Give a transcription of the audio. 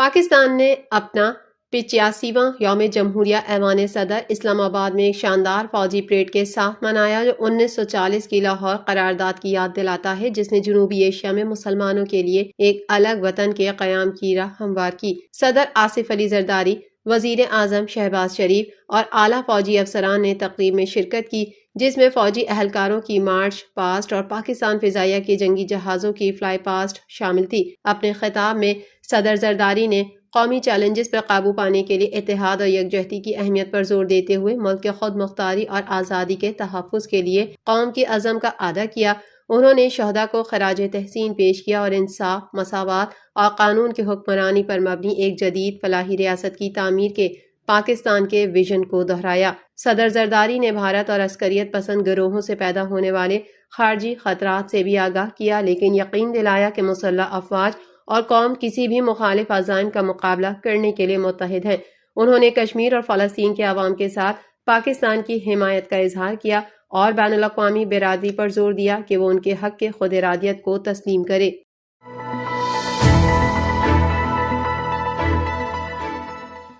پاکستان نے اپنا 85واں یوم جمہوریہ ایوان صدر اسلام آباد میں ایک شاندار فوجی پریڈ کے ساتھ منایا جو 1940 کی لاہور قرارداد کی یاد دلاتا ہے جس نے جنوبی ایشیا میں مسلمانوں کے لیے ایک الگ وطن کے قیام کی راہ ہموار کی۔ صدر آصف علی زرداری، وزیر اعظم شہباز شریف اور اعلیٰ فوجی افسران نے تقریب میں شرکت کی جس میں فوجی اہلکاروں کی مارچ پاسٹ اور پاکستان فضائیہ کے جنگی جہازوں کی فلائی پاسٹ شامل تھی۔ اپنے خطاب میں صدر زرداری نے قومی چیلنجز پر قابو پانے کے لیے اتحاد اور یکجہتی کی اہمیت پر زور دیتے ہوئے ملک کے خود مختاری اور آزادی کے تحفظ کے لیے قوم کے عزم کا اعادہ کیا۔ انہوں نے شہداء کو خراج تحسین پیش کیا اور انصاف، مساوات اور قانون کی حکمرانی پر مبنی ایک جدید فلاحی ریاست کی تعمیر کے پاکستان کے ویژن کو دہرایا۔ صدر زرداری نے بھارت اور عسکریت پسند گروہوں سے پیدا ہونے والے خارجی خطرات سے بھی آگاہ کیا لیکن یقین دلایا کہ مسلح افواج اور قوم کسی بھی مخالف عزائم کا مقابلہ کرنے کے لیے متحد ہیں۔ انہوں نے کشمیر اور فلسطین کے عوام کے ساتھ پاکستان کی حمایت کا اظہار کیا اور بین الاقوامی برادری پر زور دیا کہ وہ ان کے حق کے خود ارادیت کو تسلیم کرے۔